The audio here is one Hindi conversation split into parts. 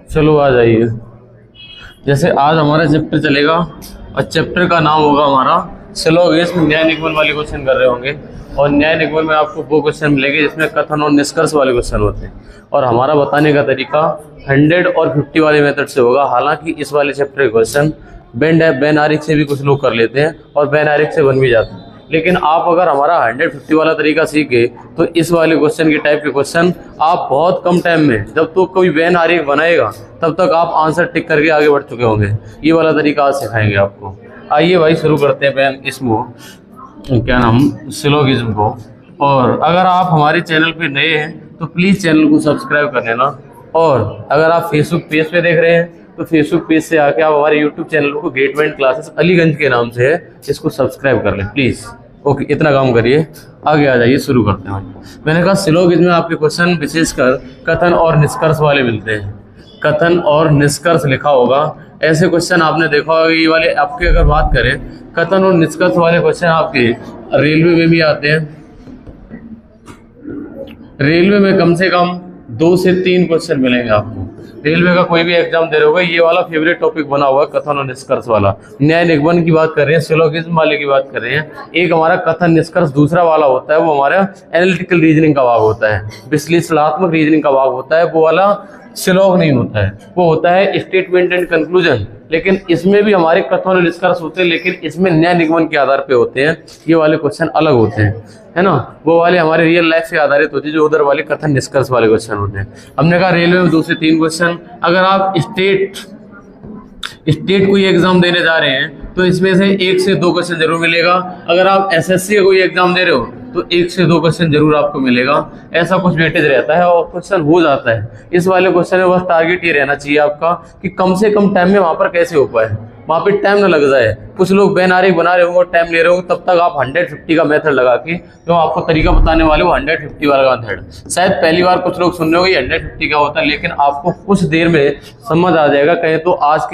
चलो आ जाइए। जैसे आज हमारा चैप्टर चलेगा और चैप्टर का नाम होगा हमारा सिलोगिज्म। न्याय निगमन वाले क्वेश्चन कर रहे होंगे और न्याय निगमन में आपको वो क्वेश्चन मिलेंगे जिसमें कथन और निष्कर्ष वाले क्वेश्चन होते हैं। और हमारा बताने का तरीका 100 और 50 वाले मेथड से होगा। हालांकि इस वाले चैप्टर के क्वेश्चन बेन आरिख से भी कुछ लोग कर लेते हैं और बेन आरिख से बन भी जाते हैं, लेकिन आप अगर हमारा 150 वाला तरीका सीखे तो इस वाले क्वेश्चन के टाइप के क्वेश्चन आप बहुत कम टाइम में, जब तो कोई बेन आरिख बनाएगा तब तक आप आंसर टिक करके आगे बढ़ चुके होंगे। ये वाला तरीका आज सिखाएंगे आपको। आइए भाई शुरू करते हैं बेन इसको क्या नाम सिलोगिज्म को। और अगर आप हमारे चैनल पे नए हैं तो प्लीज़ चैनल को सब्सक्राइब कर लेना। और अगर आप फेसबुक पेज पे देख रहे हैं तो फेसबुक पेज से आके आप हमारे यूट्यूब चैनल को गेटवेंट क्लासेस अलीगंज के नाम से है, इसको सब्सक्राइब कर लें प्लीज़। ओके, इतना काम करिए, आगे आ जाइए, शुरू करते हैं। मैंने कहा सिलोगिज्म में आपके क्वेश्चन विशेषकर कथन और निष्कर्ष वाले मिलते हैं। कथन और निष्कर्ष लिखा होगा, ऐसे क्वेश्चन आपने देखा होगा। ये वाले आपके अगर बात करें कथन और निष्कर्ष वाले क्वेश्चन आपके रेलवे में भी आते हैं। रेलवे में कम से कम 2 से 3 क्वेश्चन मिलेंगे आपको। रेलवे का कोई भी एग्जाम दे रहे होगा, ये वाला फेवरेट टॉपिक बना हुआ है कथन और निष्कर्ष वाला। न्याय निगमन की बात कर रहे हैं, सिलोगिज्म वाले की बात कर रहे हैं। एक हमारा कथन निष्कर्ष दूसरा वाला होता है, वो हमारा एनालिटिकल रीजनिंग का भाग होता है, विश्लेषणात्मक रीजनिंग का भाग होता है। वो वाला सिलोग नहीं होता है, वो होता है स्टेटमेंट एंड कंक्लूजन। लेकिन इसमें भी हमारे कथन और निष्कर्ष होते हैं, लेकिन इसमें न्याय निगमन के आधार पे होते हैं। ये वाले क्वेश्चन अलग होते हैं, है ना। वो वाले हमारे रियल लाइफ से आधारित होते हैं, जो उधर वाले कथन निष्कर्ष वाले क्वेश्चन होते हैं। हमने कहा रेलवे में 2 से 3 क्वेश्चन। अगर आप स्टेट कोई एग्जाम देने जा रहे हैं तो इसमें से 1 से 2 क्वेश्चन जरूर मिलेगा। अगर आप एसएससी का कोई एग्जाम दे रहे हो तो 1 से 2 क्वेश्चन जरूर आपको मिलेगा। ऐसा कुछ वेटेज रहता है और क्वेश्चन हो जाता है। इस वाले क्वेश्चन में बस टारगेट ये रहना चाहिए आपका कि कम से कम टाइम में वहां पर कैसे हो पाए, वहां पे टाइम ना लग जाए। कुछ लोग बेन आरिख बना रहे होंगे और टाइम ले रहे होंगे, तब तक आप 150 का मेथड लगा के जो आपको तरीका बताने वाले वो 150 वाला मेथड। शायद पहली बार कुछ लोग सुन रहे होंगे 150 क्या होता है, लेकिन आपको कुछ देर में समझ आ जाएगा। कहें तो आज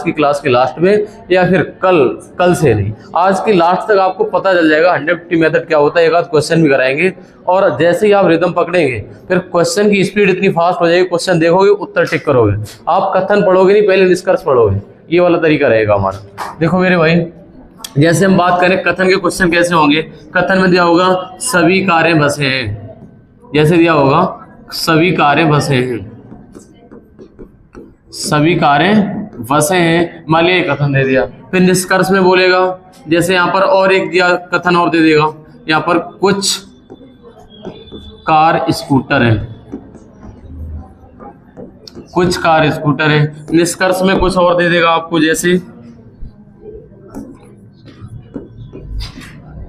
की क्लास के लास्ट में या फिर कल से नहीं, आज की लास्ट तक आपको पता चल जाएगा 150 मेथड क्या होता है। एक आध क्वेश्चन भी कराएंगे और जैसे ही आप रिदम पकड़ेंगे फिर क्वेश्चन की स्पीड इतनी फास्ट हो जाएगी, क्वेश्चन देखोगे उत्तर टिक करोगे। आप कथन पढ़ोगे नहीं, पहले निष्कर्ष पढ़ोगे। ये वाला तरीका रहेगा हमारा। देखो मेरे भाई, जैसे हम बात करें कथन के क्वेश्चन कैसे होंगे। कथन में दिया होगा सभी कारें बसे हैं, जैसे दिया होगा सभी कारें बसे हैं, सभी कारें बसे हैं, मान लिया कथन दे दिया। फिर निष्कर्ष में बोलेगा, जैसे यहाँ पर और एक दिया कथन और दे देगा, यहाँ पर कुछ कार स्कूटर हैं, कुछ कार स्कूटर है। निष्कर्ष में कुछ और दे देगा आपको,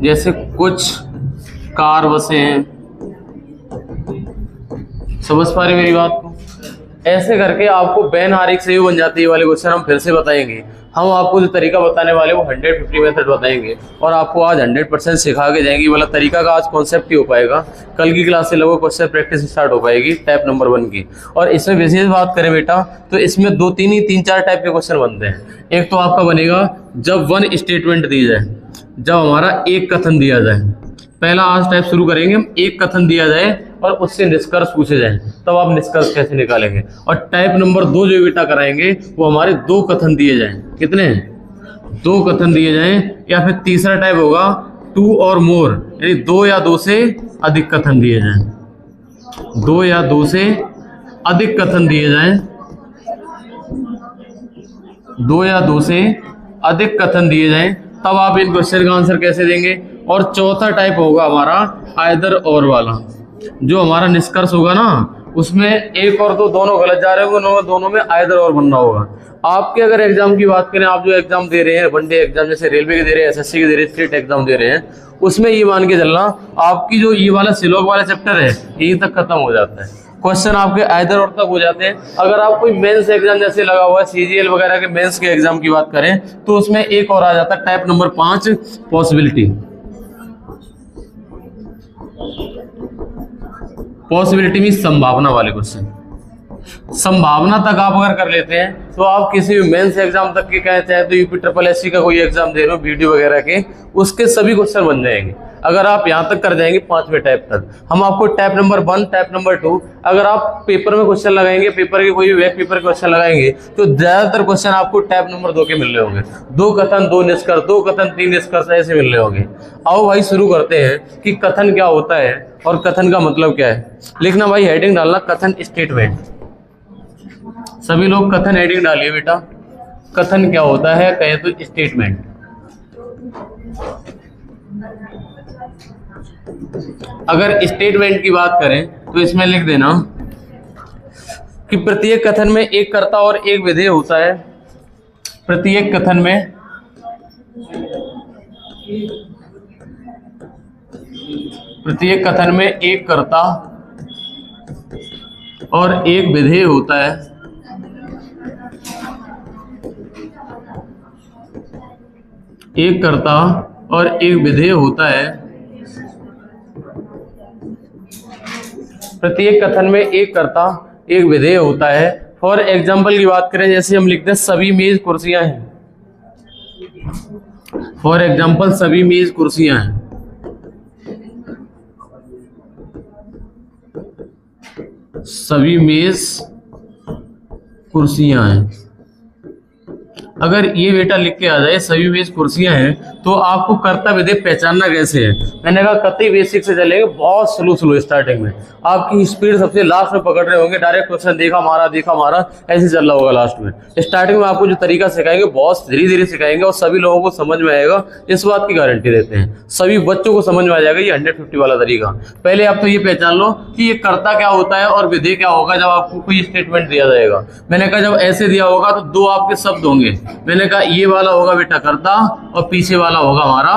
जैसे कुछ कार बसे हैं। समझ पा रहे मेरी बात को? ऐसे करके आपको बेन आरिख से भी बन जाती है वाले क्वेश्चन। हम फिर से बताएंगे, हम आपको जो तरीका बताने वाले वो 150 मेथड बताएंगे और आपको आज 100% सिखा के जाएंगे। वाला तरीका का आज कॉन्सेप्ट ही हो पाएगा। कल की क्लास से लगभग क्वेश्चन प्रैक्टिस स्टार्ट हो पाएगी टाइप नंबर 1 की। और इसमें विशेष बात करें बेटा तो इसमें 3-4 टाइप के क्वेश्चन बनते हैं। एक तो आपका बनेगा जब 1 स्टेटमेंट दी जाए, जब हमारा एक कथन दिया जाए। पहला आज टाइप शुरू करेंगे हम, एक कथन दिया जाए और उससे निष्कर्ष पूछे जाए, तब आप निष्कर्ष कैसे निकालेंगे। और टाइप नंबर 2 जो बेटा कराएंगे वो हमारे 2 कथन दिए जाएं। कितने? 2 कथन दिए जाएं। या फिर तीसरा टाइप होगा 2 और मोर, यानी 2 या 2 से अधिक कथन दिए जाएं। 2 या 2 से अधिक कथन दिए जाएं, 2 या 2 से अधिक कथन दिए जाएं, तब आप इन क्वेश्चन का आंसर कैसे देंगे। और चौथा टाइप होगा हमारा आइदर और वाला, जो हमारा निष्कर्ष होगा ना उसमें 1 और 2 दोनों गलत जा रहे होंगे, दोनों में आइदर और बनना होगा। आपके अगर एग्जाम की बात करें, आप जो एग्जाम दे रहे हैं वनडे एग्जाम, जैसे रेलवे के दे रहे हैं, एसएससी के दे रहे हैं, स्टेट एग्जाम दे रहे हैं, उसमें ये मान के चलना आपकी जो ये वाला सिलोग वाला चैप्टर है यहीं तक खत्म हो जाता है। क्वेश्चन आपके आइदर और तक हो जाते हैं। अगर आप कोई मेंस एग्जाम जैसे लगा हुआ है, सीजीएल वगैरह के मेंस के एग्जाम की बात करें तो उसमें एक और आ जाता है टाइप नंबर 5 पॉसिबिलिटी। पॉसिबिलिटी में संभावना वाले क्वेश्चन। संभावना तक आप अगर कर लेते हैं तो आप किसी भी मेंस एग्जाम तक के कहें, चाहे तो यूपी ट्रिपल एससी का कोई एग्जाम दे रहे हो वीडियो वगैरह के, उसके सभी क्वेश्चन बन जाएंगे अगर आप यहाँ तक कर जाएंगे 5वें टाइप तक। हम आपको टाइप नंबर 1, टाइप नंबर 2, अगर आप पेपर में क्वेश्चन लगाएंगे, पेपर के कोई भी बैक पेपर क्वेश्चन लगाएंगे तो ज्यादातर क्वेश्चन आपको टाइप नंबर 2 के मिल रहे होंगे। 2 कथन 2 निष्कर्ष, 2 कथन 3 निष्कर्ष ऐसे मिल रहे होंगे। आओ भाई शुरू करते हैं कि कथन क्या होता है और कथन का मतलब क्या है। लिखना भाई, हेडिंग डालना कथन स्टेटमेंट। सभी लोग कथन हेडिंग डालिए बेटा। कथन क्या होता है कहे तो स्टेटमेंट। अगर स्टेटमेंट की बात करें तो इसमें लिख देना कि प्रत्येक कथन में एक कर्ता और एक विधेय होता है। प्रत्येक कथन में एक कर्ता और एक विधेय होता है। एक कर्ता और एक विधेय होता है। प्रत्येक कथन में एक कर्ता एक विधेय होता है। फॉर एग्जाम्पल की बात करें, जैसे हम लिखते हैं सभी मेज कुर्सियां हैं। फॉर एग्जाम्पल सभी मेज कुर्सियां हैं। सभी मेज कुर्सियां हैं। अगर ये बेटा लिख के आ जाए सभी मेज कुर्सियां हैं, तो आपको कर्ता विधेय पहचानना कैसे है। मैंने कहा कतई बेसिक से चलेंगे, बहुत स्लो स्टार्टिंग में। आपकी स्पीड सबसे लास्ट में पकड़ रहे होंगे, डायरेक्ट क्वेश्चन देखा मारा ऐसे चल रहा होगा लास्ट में। स्टार्टिंग में आपको जो तरीका सिखाएंगे बहुत धीरे धीरे सिखाएंगे और सभी लोगों को समझ में आएगा, इस बात की गारंटी देते हैं। सभी बच्चों को समझ में आ जाएगा ये 150 वाला तरीका। पहले आप तो ये पहचान लो कि ये कर्ता क्या होता है और विधेय क्या होगा जब आपको कोई स्टेटमेंट दिया जाएगा। मैंने कहा जब ऐसे दिया होगा तो 2 आपके शब्द होंगे। मैंने कहा ये वाला होगा बेटा कर्ता और पीछे वाला होगा हमारा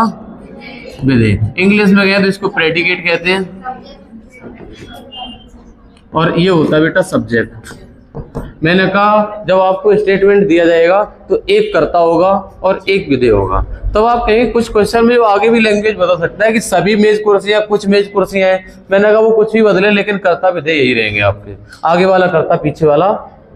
विधेय। इंग्लिश में गए तो इसको प्रेडिकेट कहते हैं और ये होता है बेटा सब्जेक्ट। मैंने कहा जब आपको स्टेटमेंट दिया जाएगा तो एक कर्ता होगा और एक विधेय होगा। तब आप कहेंगे कुछ क्वेश्चन में आगे भी लैंग्वेज बदल सकता है कि सभी मेज कुर्सियां, कुछ मेज कुर्सियां हैं। मैंने कहा वो कुछ भी बदले लेकिन कर्ता विधेय यही रहेंगे आपके, आगे वाला कर्ता पीछे वाला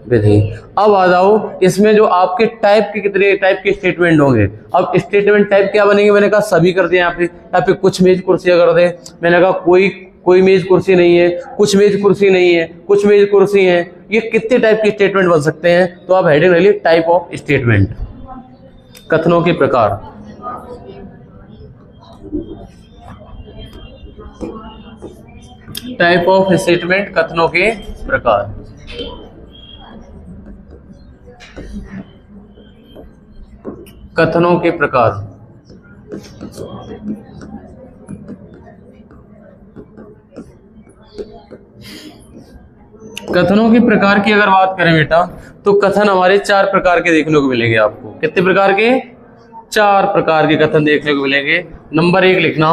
विधेय। अब आ जाओ इसमें जो आपके टाइप के कितने टाइप के स्टेटमेंट होंगे। अब स्टेटमेंट टाइप क्या बनेंगे, मैंने कहा सभी कर दिए। यहाँ पे कुछ मेज कुर्सियां कर दे। मैंने कहा कोई मेज कुर्सी नहीं है, कुछ मेज कुर्सी नहीं है, कुछ मेज कुर्सी है। ये कितने टाइप के स्टेटमेंट बन सकते हैं, तो आप हेडिंग ले लिए टाइप ऑफ स्टेटमेंट। कथनों के प्रकार। टाइप ऑफ स्टेटमेंट, कथनों के प्रकार। कथनों के प्रकार। कथनों के प्रकार की अगर बात करें बेटा, तो कथन हमारे 4 प्रकार के देखने को मिलेंगे आपको। कितने प्रकार के? 4 प्रकार के कथन देखने को मिलेंगे। नंबर 1 लिखना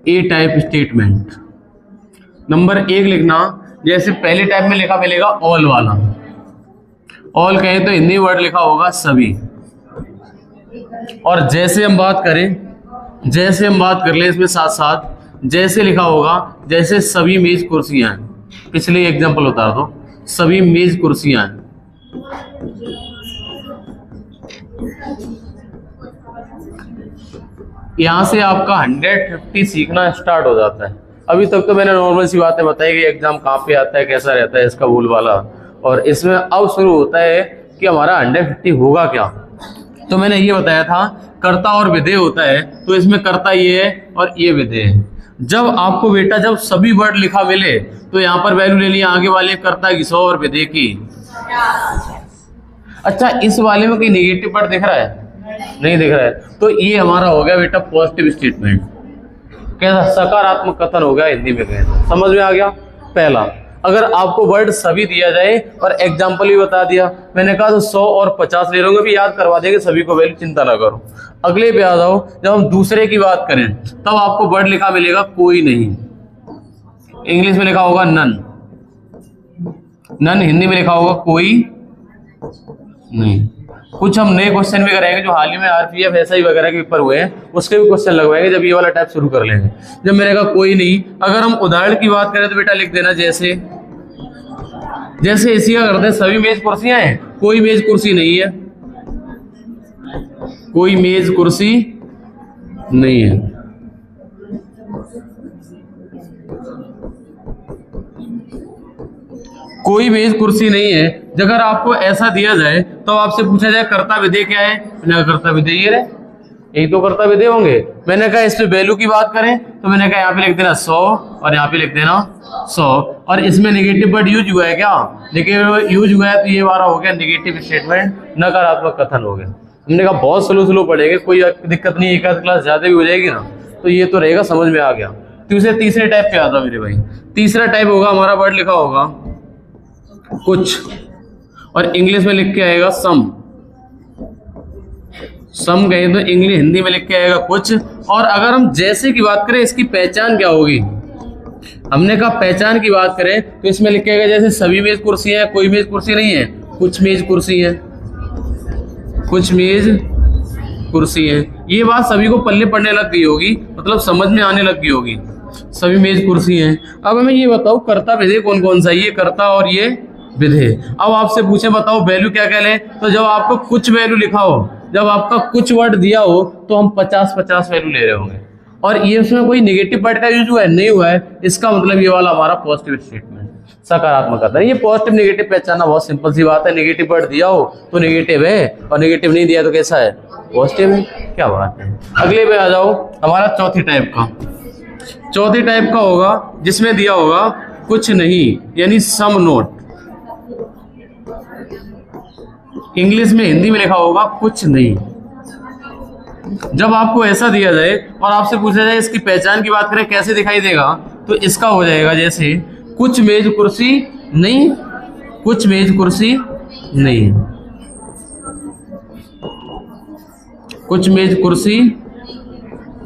ए टाइप स्टेटमेंट। नंबर 1 लिखना, जैसे पहले टाइप में लिखा मिलेगा ऑल वाला। ऑल कहें तो हिंदी वर्ड लिखा होगा सभी। और जैसे हम बात कर ले इसमें साथ साथ जैसे लिखा होगा, जैसे सभी मेज कुर्सियां हैं। पिछले एग्जांपल उतार दो, सभी मेज कुर्सियां हैं। यहां से आपका 150 सीखना स्टार्ट हो जाता है। अभी तक तो मैंने नॉर्मल सी बातें बताई कि एग्जाम कहाँ पे आता है, कैसा रहता है इसका बोल वाला, और इसमें अब शुरू होता है कि हमारा 150 होगा क्या। तो मैंने ये बताया था कर्ता और विधेय होता है, तो इसमें कर्ता ये है और ये विधेय है। जब आपको बेटा जब सभी वर्ड लिखा मिले तो यहाँ पर वैल्यू ले लिया आगे वाले कर्ता की 100 और विधेय की। अच्छा, इस वाले में कोई नेगेटिव वर्ड दिख रहा है? नहीं दिख रहा है, तो ये हमारा हो गया बेटा पॉजिटिव स्टेटमेंट। कैसा? सकारात्मक कथन हो गया हिंदी में। कहें समझ में आ गया? पहला, अगर आपको वर्ड सभी दिया जाए और एग्जाम्पल भी बता दिया, मैंने कहा तो 100 और 50 ले लोगे, भी याद करवा देंगे सभी को वैल्यू, चिंता ना करो। अगले पे आ जाओ, जब हम दूसरे की बात करें तब आपको वर्ड लिखा मिलेगा कोई नहीं। इंग्लिश में लिखा होगा नन, हिंदी में लिखा होगा कोई नहीं। कुछ हम नए क्वेश्चन भी करेंगे जो हाल ही में आरपीएफ एसआई वगैरह के पेपर हुए हैं, उसके भी क्वेश्चन लगवाएंगे जब ये वाला टाइप शुरू कर लेंगे। जब मैंने कहा कोई नहीं, अगर हम उदाहरण की बात करें तो बेटा लिख देना जैसे जैसे इसी का करते हैं, सभी मेज कुर्सियां हैं, कोई मेज कुर्सी नहीं है, कोई मेज कुर्सी नहीं है। कोई मेज कुर्सी नहीं है। अगर आपको ऐसा दिया जाए तो आपसे पूछा जाए कर्ता विधेय क्या है, मैंने कहा कर्ता विधेय ये रहे, यही तो कर्ता विधेय होंगे। मैंने कहा इस पे वैल्यू की बात करें तो मैंने कहा यहाँ पे लिख देना 100 और यहाँ पे लिख देना 100, और इसमें नेगेटिव वर्ड यूज हुआ है क्या, नेगेटिव यूज हुआ है तो ये हमारा हो गया नेगेटिव स्टेटमेंट, नकारात्मक कथन हो गया। हमने कहा बहुत स्लो पढ़ेंगे, कोई दिक्कत नहीं, एक आध क्लास ज्यादा भी हो जाएगी ना तो ये तो रहेगा, समझ में आ गया। तीसरे टाइप पे आता मेरे भाई। तीसरा टाइप होगा, हमारा वर्ड लिखा होगा कुछ, और इंग्लिश में लिख के आएगा सम। सम कहें तो इंग्लिश हिंदी में लिख के आएगा कुछ। और अगर हम जैसे की बात करें, इसकी पहचान क्या होगी, हमने कहा पहचान की बात करें तो इसमें लिख के आएगा जैसे सभी मेज कुर्सी है, कोई मेज कुर्सी नहीं है, कुछ मेज कुर्सी है, कुछ मेज कुर्सी है। ये बात सभी को पल्ले पड़ने लग गई होगी, मतलब समझ में आने लग गई होगी, सभी मेज कुर्सी हैं। अब हमें ये बताओ कर्ता विधेय कौन कौन सा, ये कर्ता और ये विधेय। अब आपसे पूछे बताओ वैल्यू क्या क्या लें, तो जब आपको कुछ वैल्यू लिखा हो, जब आपका कुछ वर्ड दिया हो तो हम 50-50 वैल्यू ले रहे होंगे, और ये उसमें कोई नेगेटिव वर्ड का यूज हुआ है नहीं हुआ है, इसका मतलब ये वाला हमारा पॉजिटिव स्टेटमेंट, सकारात्मक आता है। ये पॉजिटिव नेगेटिव पहचानना बहुत सिंपल सी बात है। नेगेटिव वर्ड दिया हो तो नेगेटिव है, और नेगेटिव नहीं दिया तो कैसा है, पॉजिटिव है। क्या बात है। अगले पे आ जाओ, हमारा चौथी टाइप का होगा जिसमें दिया होगा कुछ नहीं, यानी सम नोट। इंग्लिश में हिंदी में लिखा होगा कुछ नहीं। जब आपको ऐसा दिया जाए और आपसे पूछा जाए इसकी पहचान की बात करें कैसे दिखाई देगा, तो इसका हो जाएगा जैसे कुछ मेज कुर्सी नहीं, कुछ मेज कुर्सी नहीं, कुछ मेज कुर्सी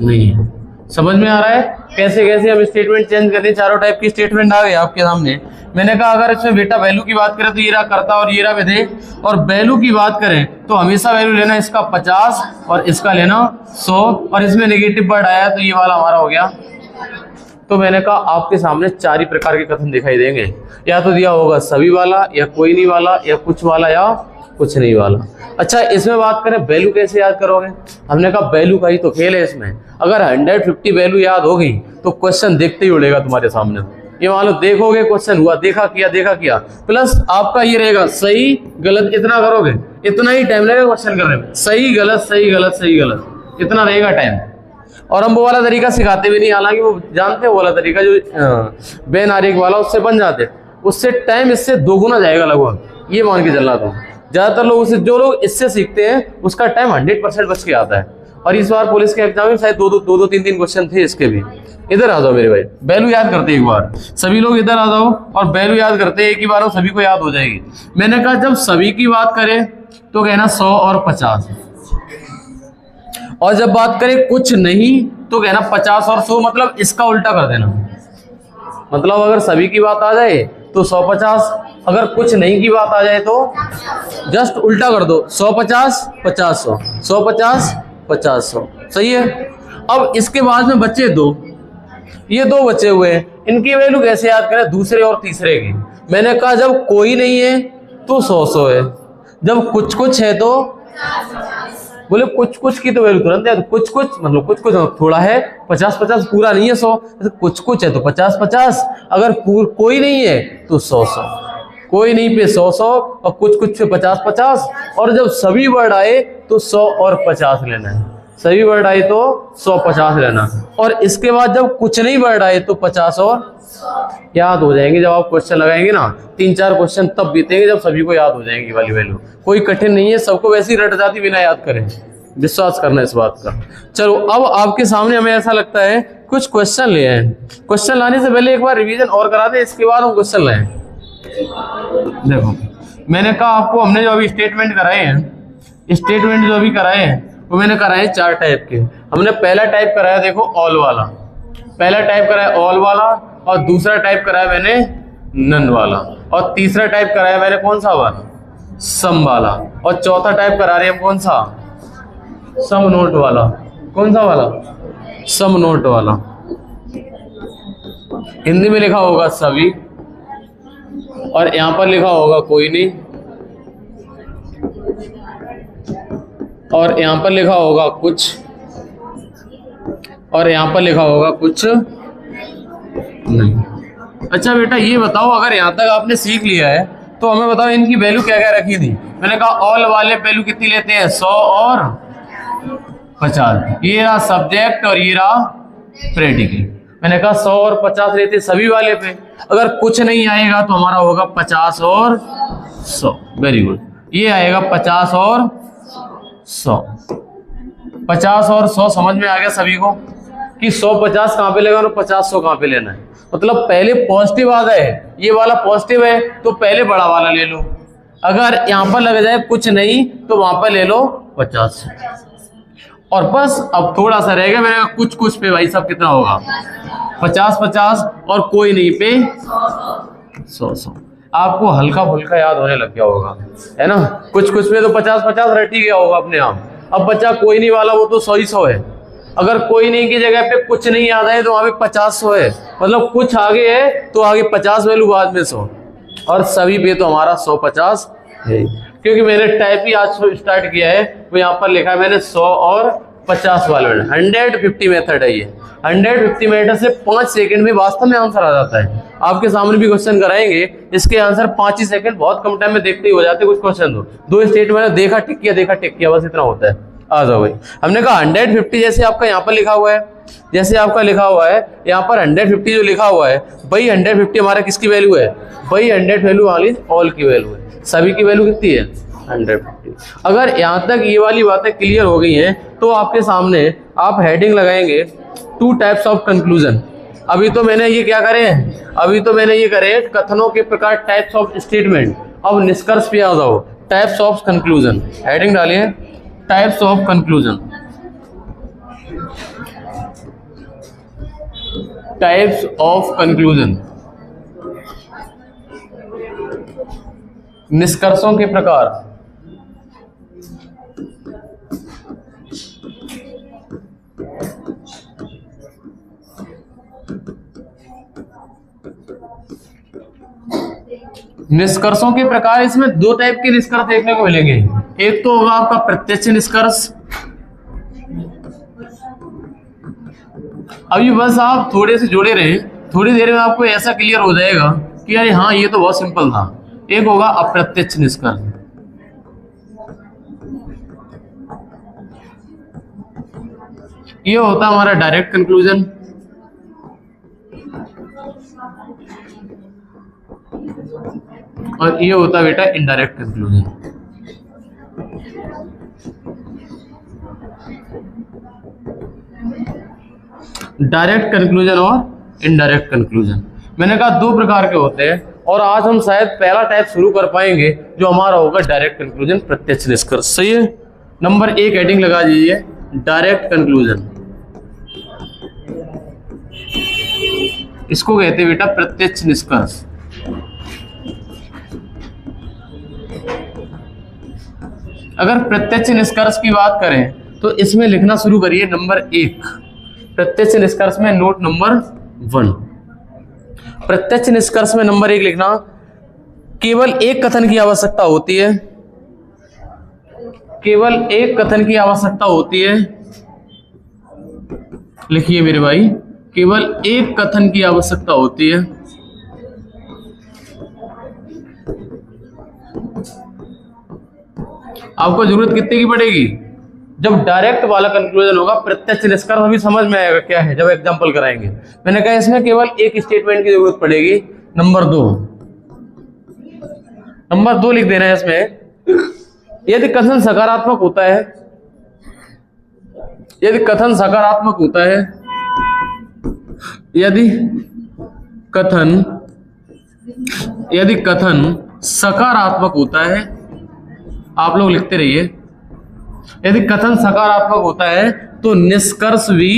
नहीं। समझ में आ रहा है कैसे कैसे हम स्टेटमेंट चेंज करते हैं। चारों टाइप की स्टेटमेंट आ गए आपके सामने। मैंने कहा अगर इसमें बेटा वैल्यू की बात करें तो ये रहा कर्ता और ये रहा विधेय, और वैल्यू की बात करें तो हमेशा वैल्यू लेना इसका 50 और इसका लेना 100, और इसमें नेगेटिव वर्ड आया तो ये वाला हमारा हो गया। तो मैंने कहा आपके सामने 4 ही प्रकार के कथन दिखाई देंगे, या तो दिया होगा सभी वाला, या कोई नहीं वाला, या कुछ वाला, या कुछ नहीं वाला। अच्छा, इसमें बात करें वैल्यू कैसे याद करोगे, हमने कहा वैल्यू का ही तो खेल है इसमें। अगर 150 वैल्यू याद हो गई तो क्वेश्चन देखते ही उड़ेगा तुम्हारे सामने। ये मान लो देखोगे क्वेश्चन हुआ, देखा किया, प्लस आपका ये रहेगा सही गलत, इतना करोगे इतना ही टाइम लगेगा क्वेश्चन करने में, सही गलत इतना रहेगा टाइम। और हम वो वाला तरीका सिखाते भी नहीं, हालांकि वो जानते हैं वो वाला तरीका जो बेन आरेख वाला, उससे बन जाते, उससे टाइम इससे 2 गुना जाएगा लगभग, ये मान के चलना। तो ज्यादातर लोग उससे, जो लोग इससे सीखते हैं उसका टाइम 100% बच के आता है। और इस बार पुलिस के एग्जाम में शायद 2-3 क्वेश्चन थे इसके भी। इधर आ जाओ मेरे भाई, वैल्यू याद करते एक बार, सभी लोग इधर आ जाओ और वैल्यू याद करते एक ही बार, सभी को याद हो जाएगी। मैंने कहा जब सभी की बात करें तो कहना 100 और 50, और जब बात करें कुछ नहीं तो कहना 50 और 100, मतलब इसका उल्टा कर देना। मतलब अगर सभी की बात आ जाए तो 100-50, अगर कुछ नहीं की बात आ जाए तो जस्ट उल्टा कर दो, 100-50, 50-100, 100-50, 50-100, सही है। अब इसके बाद में बचे 2, ये 2 बचे हुए हैं, इनकी वैल्यू कैसे याद करें, दूसरे और तीसरे की। मैंने कहा जब कोई नहीं है तो 100-100 है, जब कुछ है तो बोले कुछ की तो वैल्यू तुरंत है, तो कुछ मतलब कुछ थोड़ा है, 50-50 पूरा नहीं है 100, कुछ है तो 50-50, अगर कोई नहीं है तो 100-100, कोई नहीं पे 100-100 और कुछ पे 50-50, और जब सभी वर्ड आए तो 100 और 50 लेना है, सभी वर्ड आए तो 100-50 लेना, और इसके बाद जब कुछ नहीं वर्ड आए तो 50 और याद हो जाएंगे। जब आप क्वेश्चन लगाएंगे ना, 3-4 क्वेश्चन तब बीतेंगे जब सभी को याद हो जाएंगी वाली वैल्यू। कोई कठिन नहीं है, सबको वैसी रट जाती बिना याद करें, विश्वास करना इस बात का। चलो अब आपके सामने हमें ऐसा लगता है कुछ क्वेश्चन ले आए। क्वेश्चन लाने से पहले एक बार रिवीजन और करा दें, इसके बाद हम क्वेश्चन लाएं। देखो मैंने कहा आपको, हमने जो अभी स्टेटमेंट कराए हैं, स्टेटमेंट जो अभी कराए हैं वो मैंने कराए 4 टाइप के। हमने पहला टाइप कराया देखो ऑल वाला, पहला टाइप कराया ऑल वाला, और दूसरा टाइप कराया मैंने नन वाला, और तीसरा टाइप कराया मैंने कौन सा वाला, सम वाला, और चौथा टाइप करा रहे हैं कौन सा, सम नोट वाला। कौन सा वाला, सम नोट वाला। हिंदी में लिखा होगा सभी, और यहां पर लिखा होगा कोई नहीं, और यहां पर लिखा होगा कुछ, और यहां पर लिखा होगा कुछ नहीं। अच्छा बेटा ये बताओ, अगर यहां तक आपने सीख लिया है तो हमें बताओ इनकी वैल्यू क्या क्या रखी थी। मैंने कहा ऑल वाले वैल्यू कितनी लेते हैं, 100 और 50। ये रहा सब्जेक्ट और ये रहा प्रेडिकेट। मैंने कहा 100 और 50 लेते सभी वाले पे, अगर कुछ नहीं आएगा तो हमारा होगा 50 और 100। वेरी गुड, ये आएगा 50 और 100। 50 और 100 समझ में आ गया सभी को कि 100 50 कहाँ पे लेगा और 50 100 कहाँ पे लेना है। मतलब पहले पॉजिटिव आ जाए, ये वाला पॉजिटिव है तो पहले बड़ा वाला ले लो, अगर यहां पर लग जाए कुछ नहीं तो वहां पर ले लो 50। और बस अब थोड़ा सा रह गया, मैंने कहा कुछ कुछ पे भाई साहब कितना होगा, 50 50 और कोई नहीं पे 100 100। आपको हल्का फुल्का याद होने लग गया होगा, है ना। कुछ कुछ पे तो 50 50 रट ही गया होगा अपने आप। अब बच्चा कोई नहीं वाला वो तो 100 ही 100 है, अगर कोई नहीं की जगह पे कुछ नहीं याद है तो वहां पे 50 100 है, मतलब कुछ आगे है तो आगे 50 वैल्यू बाद में 100, और सभी पे तो हमारा 100 50 है। क्योंकि मैंने टाइप ही आज स्टार्ट किया है, वो यहाँ पर लिखा है मैंने 100 और 50 वाला 150 मेथड है। ये 150 मेथड से 5 सेकंड में वास्तव में आंसर आ जाता है। आपके सामने भी क्वेश्चन कराएंगे, इसके आंसर 5 ही सेकंड, बहुत कम टाइम में देखते ही हो जाते कुछ क्वेश्चन। दो स्टेट मैंने देखा टिक किया बस इतना होता है। आ जाओ भाई, हमने कहा 150 जैसे आपका यहाँ पर लिखा हुआ है, जैसे आपका लिखा हुआ है यहाँ पर 150 जो लिखा हुआ है भाई 150 हमारा किसकी वैल्यू है भाई, 100 वैल्यू वाली ऑल की वैल्यू है, सभी की वैल्यू कितनी है 150। अगर यहाँ तक ये वाली बातें क्लियर हो गई हैं तो आपके सामने आप हेडिंग लगाएंगे 2 टाइप्स ऑफ कंक्लूजन। अभी तो मैंने ये क्या करे हैं, अभी तो मैंने ये करे कथनों के प्रकार टाइप्स ऑफ स्टेटमेंट। अब निष्कर्ष पे आ जाओ, टाइप्स ऑफ कंक्लूजन। हेडिंग डालिए types of conclusion, types of conclusion, निष्कर्षों के प्रकार। निष्कर्षों के प्रकार, इसमें 2 टाइप के निष्कर्ष देखने को मिलेंगे। एक तो होगा आपका प्रत्यक्ष निष्कर्ष। अभी बस आप थोड़े से जुड़े रहे, थोड़ी देर में आपको ऐसा क्लियर हो जाएगा कि अरे हाँ ये तो बहुत सिंपल था। एक होगा अप्रत्यक्ष निष्कर्ष। ये होता है हमारा डायरेक्ट कंक्लूजन, और ये होता है बेटा इनडायरेक्ट कंक्लूजन। डायरेक्ट कंक्लूजन और इनडायरेक्ट कंक्लूजन मैंने कहा 2 प्रकार के होते हैं, और आज हम शायद पहला टाइप शुरू कर पाएंगे जो हमारा होगा डायरेक्ट कंक्लूजन, प्रत्यक्ष निष्कर्ष। सही है, नंबर 1 हेडिंग लगा दीजिए डायरेक्ट कंक्लूजन। इसको कहते हैं बेटा प्रत्यक्ष निष्कर्ष। अगर प्रत्यक्ष निष्कर्ष की बात करें तो इसमें लिखना शुरू करिए नंबर 1, प्रत्यक्ष निष्कर्ष में नोट नंबर 1। प्रत्यक्ष निष्कर्ष में नंबर 1 लिखना, केवल एक कथन की आवश्यकता होती है, केवल एक कथन की आवश्यकता होती है। लिखिए मेरे भाई, केवल एक कथन की आवश्यकता होती है। आपको जरूरत कितने की पड़ेगी, जब डायरेक्ट वाला कंक्लूजन होगा। प्रत्यक्ष निष्कर्ष अभी समझ में आएगा क्या है जब एग्जांपल कराएंगे। मैंने कहा इसमें केवल एक स्टेटमेंट की जरूरत पड़ेगी। नंबर 2, नंबर 2 लिख देना है इसमें, यदि कथन सकारात्मक होता है, यदि कथन सकारात्मक होता है, यदि कथन सकारात्मक होता है, आप लोग लिखते रहिए, यदि कथन सकारात्मक होता है तो निष्कर्ष भी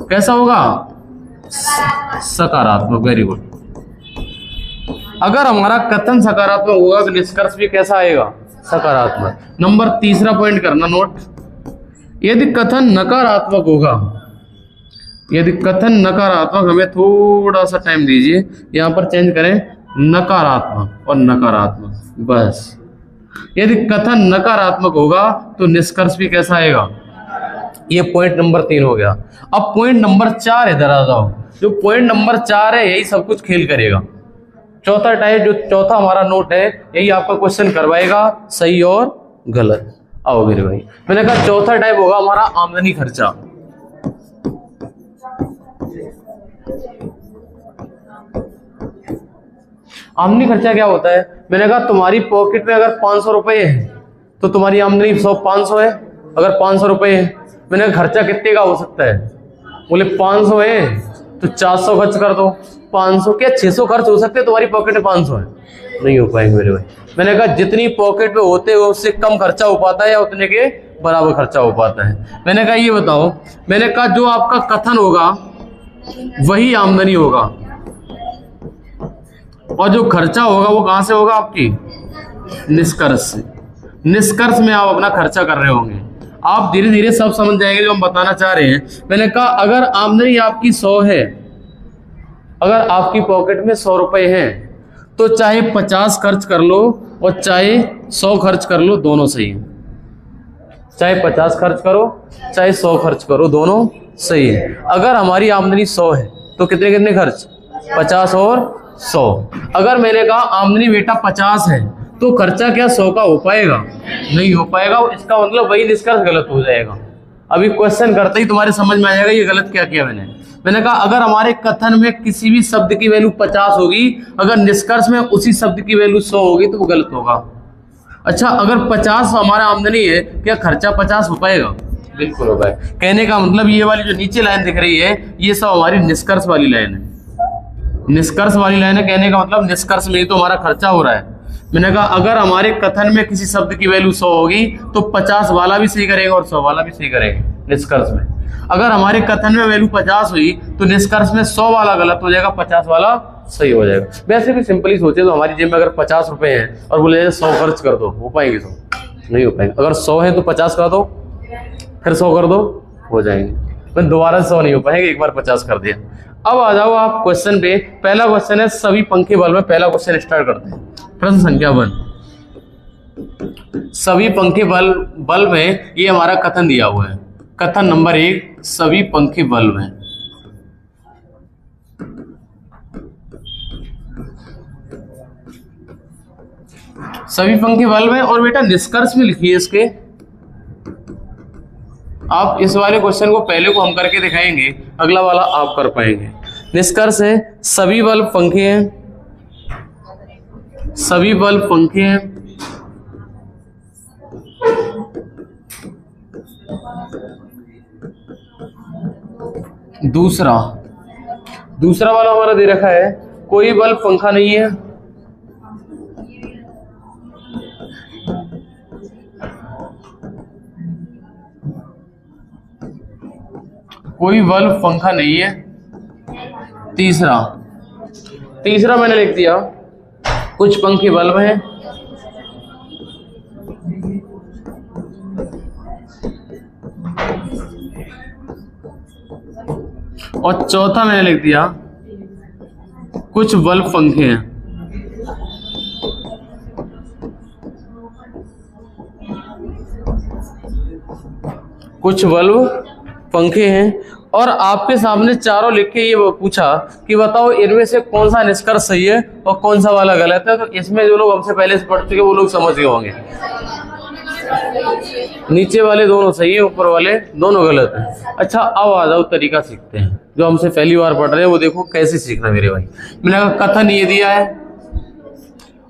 कैसा होगा, सकारात्मक। Very good. अगर हमारा कथन सकारात्मक होगा तो निष्कर्ष भी कैसा आएगा, सकारात्मक। नंबर 3 पॉइंट करना नोट, यदि कथन नकारात्मक होगा, यदि कथन नकारात्मक, हमें थोड़ा सा टाइम दीजिए, यहां पर चेंज करें, नकारात्मक और नकारात्मक, बस। यदि कथन नकारात्मक होगा तो निष्कर्ष भी कैसा आएगा? ये पॉइंट नंबर 3 हो गया। अब पॉइंट नंबर 4 इधर आ जाओ। जो पॉइंट नंबर 4 है यही सब कुछ खेल करेगा। चौथा टाइप, जो चौथा हमारा नोट है, यही आपका क्वेश्चन करवाएगा सही और गलत। आओ मेरे भाई, मैंने कहा चौथा टाइप होगा हमारा आमदनी खर्चा। आमदनी खर्चा क्या होता है? मैंने कहा तुम्हारी पॉकेट में अगर 500 रुपए है तो तुम्हारी आमदनी 500 है। अगर 500 रुपए है, मैंने कहा खर्चा कितने का हो सकता है? बोले 500 है तो 400 खर्च कर दो। 500 क्या 600 खर्च हो सकते हैं, तुम्हारी पॉकेट में 500 है, नहीं हो पाएंगे मेरे भाई। मैंने कहा जितनी पॉकेट में होते हो उससे कम खर्चा हो पाता है या उतने के बराबर खर्चा हो पाता है। मैंने कहा ये बताओ, मैंने कहा जो आपका कथन होगा वही आमदनी होगा, और जो खर्चा होगा वो कहां से होगा? आपकी निष्कर्ष से। निष्कर्ष में आप अपना खर्चा कर रहे होंगे। आप धीरे धीरे सब समझ जाएंगे जो हम बताना चाह रहे हैं। मैंने कहा अगर आमदनी आपकी 100 है, अगर आपकी पॉकेट में 100 रुपए हैं, तो चाहे 50 खर्च कर लो और चाहे 100 खर्च कर लो, दोनों सही है। चाहे 50 खर्च करो चाहे 100 खर्च करो, दोनों सही है। अगर हमारी आमदनी 100 है तो कितने कितने खर्च? 50 और 100। अगर मैंने कहा आमदनी बेटा 50 है तो खर्चा क्या 100 का हो पाएगा? नहीं हो पाएगा। इसका मतलब वही निष्कर्ष गलत हो जाएगा। अभी क्वेश्चन करते ही तुम्हारे समझ में आ जाएगा ये गलत क्या किया मैंने कहा अगर हमारे कथन में किसी भी शब्द की वैल्यू 50 होगी, अगर निष्कर्ष में उसी शब्द की वैल्यू 100 होगी तो वो गलत होगा। अच्छा, अगर 50 हमारा आमदनी है, क्या खर्चा 50 हो पाएगा? बिल्कुल हो पाएगा। कहने का मतलब ये वाली जो नीचे लाइन दिख रही है ये सब हमारी निष्कर्ष वाली लाइन है। निष्कर्ष वाली लाइन है। कहने का मतलब निष्कर्ष में ही तो हमारा खर्चा हो रहा है। मैंने कहा अगर हमारे कथन में किसी शब्द की वैल्यू 100 होगी तो 50 वाला भी सही करेगा और 100 वाला भी सही करेगा निष्कर्ष में। अगर हमारे कथन में वैल्यू 50 हुई तो निष्कर्ष में 100 वाला गलत हो जाएगा, 50 वाला सही हो जाएगा। वैसे भी सिंपली सोचे तो हमारी जेब में अगर 50 रुपए हैं और बोले 100 खर्च कर दो, हो पाएंगे 100? नहीं हो पाएंगे। अगर 100 है तो 50 कर दो, फिर 100 कर दो, हो जाएंगे। मैं दोबारा 100 नहीं हो पाएंगे, एक बार 50 कर दिया। अब आ जाओ आप क्वेश्चन पे। पहला क्वेश्चन है सभी पंखे बल्ब में। पहला क्वेश्चन स्टार्ट करते हैं। प्रश्न संख्या 1, सभी पंखे बल्ब में ये हमारा कथन दिया हुआ है। कथन नंबर 1, सभी पंखे बल्ब हैं। सभी पंखे बल्ब हैं और बेटा निष्कर्ष में लिखिए इसके। आप इस वाले क्वेश्चन को पहले को हम करके दिखाएंगे, अगला वाला आप कर पाएंगे। निष्कर्ष है सभी बल्ब पंखे हैं, सभी बल्ब पंखे हैं। दूसरा वाला हमारा दे रखा है कोई बल्ब पंखा नहीं है। कोई बल्ब पंखा नहीं है। तीसरा मैंने लिख दिया कुछ पंखे बल्ब हैं। और चौथा मैंने लिख दिया कुछ बल्ब पंखे हैं। कुछ बल्ब पंखे हैं और आपके सामने चारों लिख के ये पूछा कि बताओ इनमें से कौन सा निष्कर्ष सही है और कौन सा वाला गलत है। तो इसमें जो लोग हमसे पहले से पढ़ चुके वो लोग समझ गए होंगे। नीचे वाले दोनों सही है, ऊपर वाले दोनों गलत हैं। अच्छा, अब आ जाओ तरीका सीखते हैं। जो हमसे पहली बार पढ़ रहे हैं वो देखो कैसे सीखना मेरे भाई। मैंने कहा कथन ये दिया है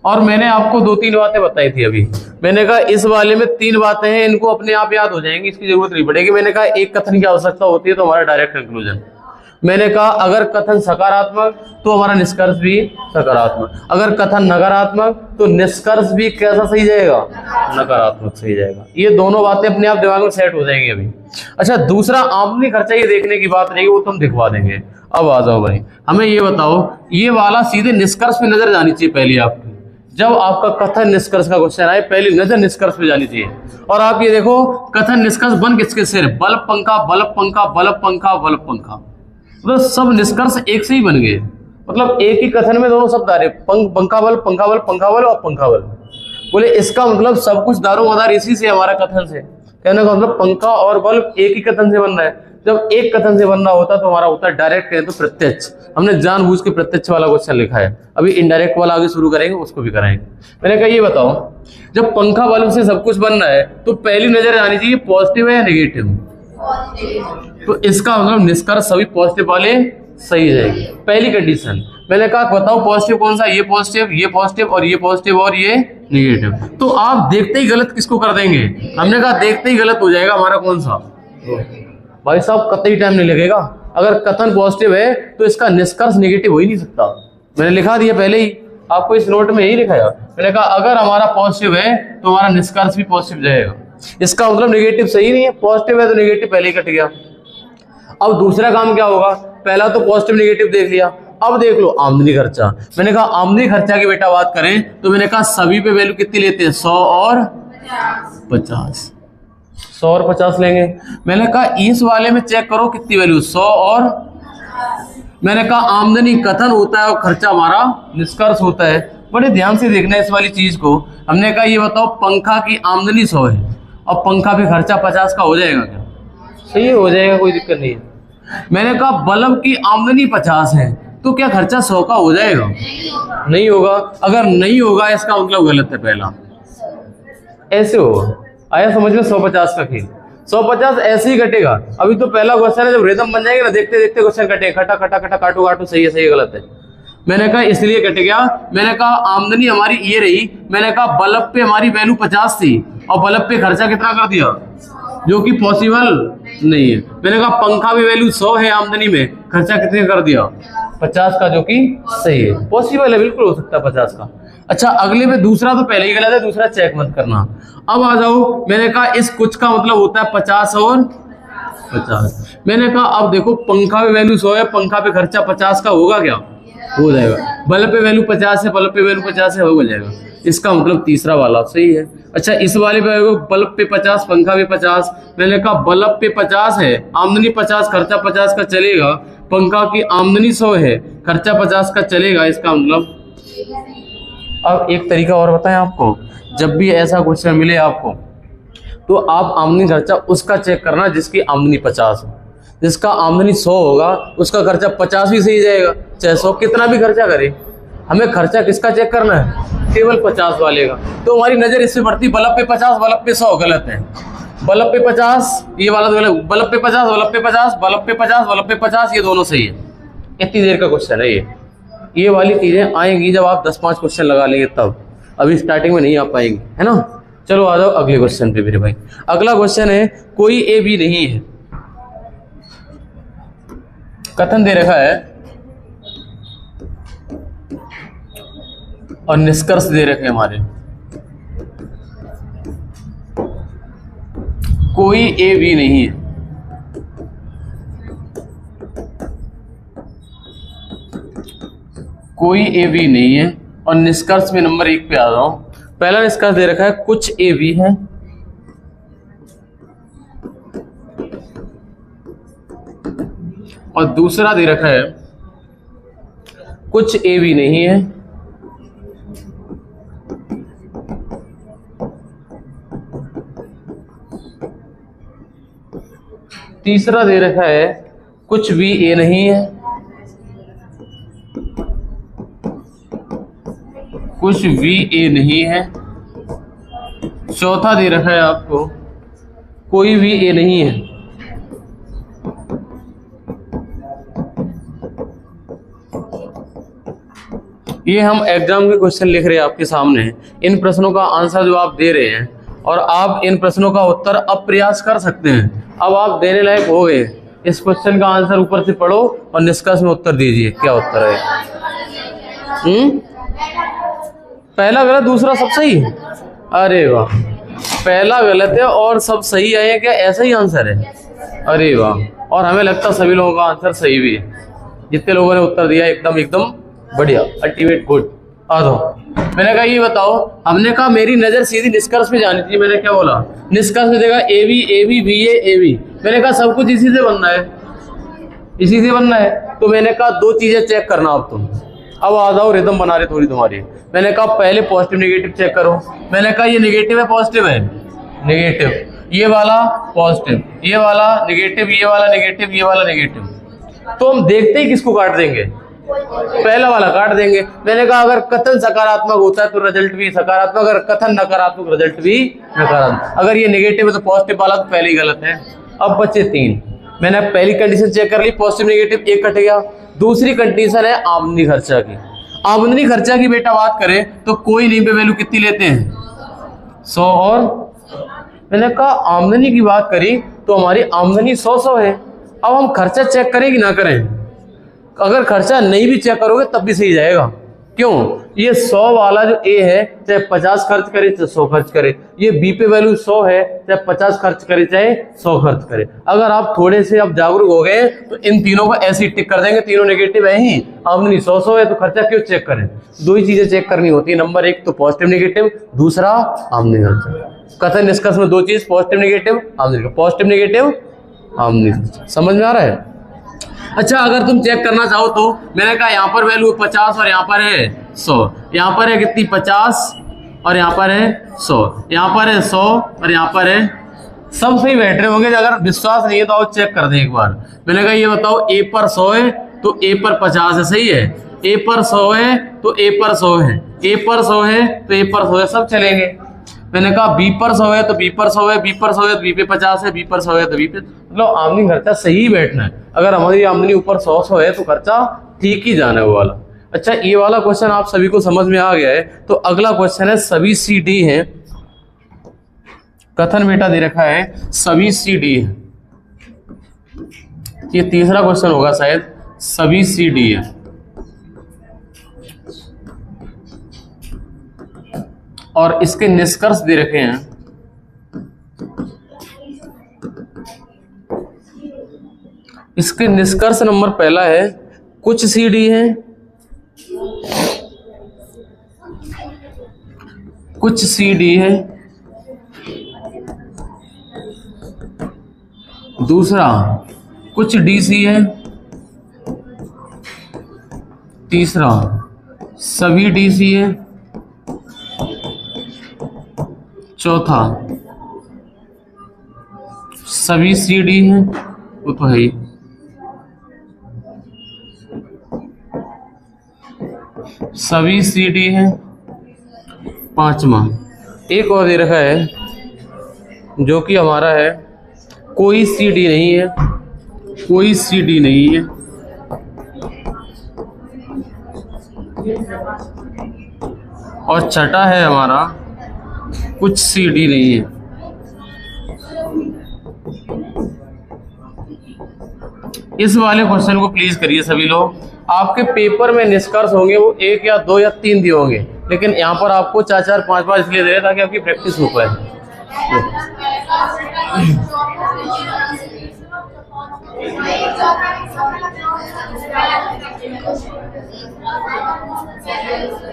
और मैंने आपको 2-3 बातें बताई थी अभी। मैंने कहा इस वाले में 3 बातें हैं, इनको अपने आप याद हो जाएंगी, इसकी जरूरत नहीं पड़ेगी। मैंने कहा एक कथन की आवश्यकता होती है तो हमारा डायरेक्ट कंक्लूजन। मैंने कहा अगर कथन सकारात्मक तो हमारा निष्कर्ष भी सकारात्मक, अगर कथन नकारात्मक तो निष्कर्ष भी कैसा सही जाएगा? नकारात्मक सही जाएगा। ये दोनों बातें अपने आप दिमाग में सेट हो जाएंगी अभी। अच्छा, दूसरा आमदनी खर्चा ये देखने की बात नहीं, वो तुम दिखवा देंगे। अब आ जाओ भाई, हमें ये बताओ, ये वाला सीधे निष्कर्ष पे नजर जानी चाहिए पहले आपकी। जब आपका कथन निष्कर्ष का क्वेश्चन आए पहली नजर निष्कर्ष पे जानी चाहिए। और आप ये देखो कथन निष्कर्ष बन किसके से? बल्ब पंखा, बल्ब पंखा, बल्ब पंखा, बल्ब पंखा। मतलब सब निष्कर्ष एक से ही बन गए। मतलब एक ही कथन में दोनों शब्द आ रहे, पंखा बल्ब, पंखा बल्ब, पंखा बल्ब और पंखा बल्ब। बोले इसका मतलब सब कुछ दारोमदार इसी से, हमारा कथन से। कहने का मतलब पंखा और बल्ब एक ही कथन से बन रहा है। जब एक कथन से बनना होता तो हमारा होता है डायरेक्ट कहें तो प्रत्यक्ष। हमने जानबूझ के प्रत्यक्ष वाला क्वेश्चन लिखा है, अभी इनडायरेक्ट वाला आगे शुरू करेंगे, उसको भी कराएंगे। मैंने कहा ये बताओ, जब पंखा बल्ब से सब कुछ बन रहा है तो पहली नजर आनी चाहिए पॉजिटिव है या नेगेटिव? तो इसका मतलब निष्कर्ष सभी पॉजिटिव वाले सही जाएगी, पहली कंडीशन। मैंने कहा बताओ पॉजिटिव कौन सा, ये पॉजिटिव, ये पॉजिटिव और ये पॉजिटिव और ये नेगेटिव। तो आप देखते ही गलत किसको कर देंगे? हमने कहा देखते ही गलत हो जाएगा हमारा कौन सा। भाई साहब कतई टाइम नहीं लगेगा, अगर कथन पॉजिटिव है तो इसका निष्कर्ष नेगेटिव हो ही नहीं सकता। मैंने लिखा दिया पहले ही, आपको इस नोट में यही लिखाया। मैंने कहा अगर हमारा पॉजिटिव है तो हमारा निष्कर्ष भी पॉजिटिव जाएगा। इसका मतलब नेगेटिव सही नहीं है, पॉजिटिव है तो नेगेटिव पहले ही कट गया। अब दूसरा काम क्या होगा, पहला तो पॉजिटिव नेगेटिव देख लिया, अब देख लो आमदनी खर्चा। मैंने कहा आमदनी खर्चा की बेटा बात करें तो मैंने कहा सभी पे वैल्यू कितनी लेते हैं, 100 और 50। 100 और 50 लेंगे। मैंने कहा इस वाले में चेक करो कितनी वैल्यू, 100 और, मैंने कहा आमदनी कथन होता है और खर्चा हमारा निष्कर्ष होता है। बड़े ध्यान से देखना है इस वाली चीज को। हमने कहा ये बताओ पंखा की आमदनी 100 है और पंखा पे खर्चा 50 का हो जाएगा क्या? सही हो जाएगा, कोई दिक्कत नहीं है। मैंने कहा बल्ब की आमदनी 50 है तो क्या खर्चा 100 का हो जाएगा? नहीं होगा। अगर नहीं होगा इसका मतलब गलत है पहला, ऐसे होगा। आया समझ में? 150 का खेल, 150 ऐसे ही कटेगा। अभी तो पहला क्वेश्चन है, जब रिदम बन जाएगा ना देखते देखते क्वेश्चन कटेगा, खटा खटा खटा काटो काटो, सही है सही है गलत है। मैंने कहा इसलिए कट गया। मैंने कहा आमदनी हमारी ये रही, मैंने कहा बल्ब पे हमारी वैल्यू 50 थी और बल्ब पे खर्चा कितना कर दिया, जो कि पॉसिबल नहीं है। मैंने कहा पंखा भी वैल्यू 100 है आमदनी में, खर्चा कितने कर दिया, 50 का, जो कि सही है, पॉसिबल है, बिल्कुल हो सकता है 50 का। अच्छा अगले में दूसरा तो पहले ही गलत है, दूसरा चेक मत करना। अब आ जाओ, मैंने कहा इस कुछ का मतलब होता है 50 और 50। मैंने कहा अब देखो पंखा पे वैल्यू 100 है, पंखा पे खर्चा 50 का होगा क्या, हो जाएगा। बल्ब पे वैल्यू 50 है, बल्ब पे वैल्यू 50 है, हो जाएगा। इसका मतलब तीसरा वाला सही है। अच्छा इस वाले पे बल्ब पे 50, पंखा पे 50। मैंने कहा बल्ब पे 50 है, आमदनी 50, खर्चा 50 का चलेगा। पंखा की आमदनी 100 है, खर्चा 50 का चलेगा, इसका मतलब। अब एक तरीका और बताएं आपको, जब भी ऐसा क्वेश्चन मिले आपको तो आप आमदनी खर्चा उसका चेक करना जिसकी आमदनी 50 हो। जिसका आमदनी 100 होगा उसका खर्चा 50 भी सही जाएगा, चाहे 100 कितना भी खर्चा करे। हमें खर्चा किसका चेक करना है, केवल 50 वाले का। तो हमारी नजर इससे बढ़ती, बल्ब पे 50, बल्ब पे 100, गलत है। बल्ब पे 50, ये वाला तो गलत, बल्ब पे 50, बल्ब पे 50, बल्ब पे 50, बल्ब पे 50, ये दोनों सही है। इतनी देर का क्वेश्चन है ये वाली चीजें आएंगी जब आप 10-5 क्वेश्चन लगा लेंगे तब, अभी स्टार्टिंग में नहीं आ पाएंगे, है ना। चलो आ जाओ अगले क्वेश्चन पे मेरे भाई। अगला क्वेश्चन है कोई ए बी नहीं है। कथन दे रखा है और निष्कर्ष दे रखे हमारे, कोई ए बी नहीं है। कोई ए बी नहीं है और निष्कर्ष में नंबर 1 पे आ रहा हूं। पहला निष्कर्ष दे रखा है कुछ ए बी है, और दूसरा दे रखा है कुछ ए बी नहीं है। तीसरा दे रखा है कुछ भी ए नहीं है, कुछ भी ए नहीं है। चौथा दे रखा है आपको कोई भी ए नहीं है। ये हम एग्जाम के क्वेश्चन लिख रहे हैं आपके सामने, इन प्रश्नों का आंसर जो आप दे रहे हैं और आप इन प्रश्नों का उत्तर अब प्रयास कर सकते हैं। अब आप देने लायक हो गए, इस क्वेश्चन का आंसर ऊपर से पढ़ो और निष्कर्ष में उत्तर दीजिए क्या उत्तर है। पहला गलत, दूसरा सब सही है। अरे वाह, पहला गलत है और सब सही आए क्या, ऐसा ही आंसर है। अरे वाह, और हमें लगता है सभी लोगों का आंसर सही भी है, जितने लोगों ने उत्तर दिया एकदम बढ़िया, अल्टीमेट गुड। आ जाओ। मैंने कहा ये बताओ, हमने कहा मेरी नजर सीधी निष्कर्ष पे जानी थी। मैंने क्या बोला, निष्कर्ष में देखा A B B A B. मैंने कहा सब कुछ इसी से बनना है, इसी से बनना है। तो मैंने कहा दो चीजें चेक करना अब तुम। अब आ जाओ, रिदम बना रहे थोड़ी तुम्हारी। मैंने कहा पहले पॉजिटिव नेगेटिव चेक करो। मैंने कहा ये नेगेटिव है पॉजिटिव है? नेगेटिव। ये वाला पॉजिटिव, ये वाला नेगेटिव, ये वाला नेगेटिव, ये वाला नेगेटिव। तो हम देखते ही किसको काट देंगे? पहला वाला काट देंगे। मैंने कहा अगर कथन सकारात्मक होता है तो रिजल्ट भी सकारात्मक, अगर कथन नकारात्मक रिजल्ट भी नकारात्मक। अगर ये नेगेटिव है तो पॉजिटिव वाला तो पहले ही गलत है। अब बचे 3। मैंने पहली कंडीशन चेक कर ली, पॉजिटिव नेगेटिव, एक कट गया। दूसरी कंडीशन है आमदनी खर्चा की। आमदनी खर्चा की बेटा बात करें तो कोई नहीं पे वैल्यू कितनी लेते हैं? 100। और मैंने कहा आमदनी की बात करी तो हमारी आमदनी 100 है। अब हम खर्चा चेक करें कि ना करें? अगर खर्चा नहीं भी चेक करोगे तब भी सही जाएगा। क्यों? ये 100 वाला जो ए है चाहे 50 खर्च करे चाहे 100 खर्च करे, ये बी पे वैल्यू 100 है चाहे 50 खर्च करे चाहे 100 खर्च करे। अगर आप थोड़े से अब जागरूक हो गए तो इन तीनों को ऐसे ही टिक कर देंगे, तीनों नेगेटिव है ही, आमदनी 100 है तो खर्चा क्यों चेक करें? दो ही चीजें चेक करनी होती है, नंबर 1 तो पॉजिटिव नेगेटिव, दूसरा आमदनी खर्चा। कथन निष्कर्ष में दो चीज, पॉजिटिव नेगेटिव आमदनी, पॉजिटिव नेगेटिव आमदनी खर्चा। समझ में आ रहा है? अच्छा, अगर तुम चेक करना चाहो तो मैंने कहा यहाँ पर वैल्यू 50 और यहाँ पर है 100, यहाँ पर है कितनी 50 और यहाँ पर है 100, यहाँ पर है 100 और यहाँ पर है, सब सही बैठ रहे होंगे। अगर विश्वास नहीं है तो आओ चेक कर दें एक बार। मैंने कहा ये बताओ ए पर 100 है तो ए पर 50 है, सही है? ए पर 100 है तो ए पर 100 है, ए पर 100 है तो ए पर 100 है, सब चलेंगे। मैंने कहा बी पर 100 है तो बी पर 100 है, बी पर 100 है तो बी पे 50 है, बी पर 100 है तो बी पे, मतलब आमदनी खर्चा सही बैठना है। अगर हमारी आमदनी ऊपर 100 है तो खर्चा ठीक ही जाना है वो वाला। अच्छा, ये वाला क्वेश्चन आप सभी को समझ में आ गया है। तो अगला क्वेश्चन है सभी सी डी है। कथन बेटा दे रखा है सभी सी डी है, ये तीसरा क्वेश्चन होगा शायद। सभी सी डी है और इसके निष्कर्ष दे रखे हैं। इसके निष्कर्ष नंबर पहला है कुछ सीडी है, कुछ सीडी है। दूसरा कुछ डीसी है। तीसरा सभी डीसी है। चौथा सभी सीडी है, वो तो है ही। सभी सीडी है। पांचवा एक और दे रखा है जो कि हमारा है कोई सीडी नहीं है, कोई सीडी नहीं है। और छठा है हमारा कुछ सीडी नहीं है। इस वाले क्वेश्चन को प्लीज करिए सभी लोग। आपके पेपर में निष्कर्ष होंगे वो 1 या 2 या 3 दिए होंगे, लेकिन यहाँ पर आपको 4 4 5 5 इसलिए दे रहे ताकि आपकी प्रैक्टिस हो पाए।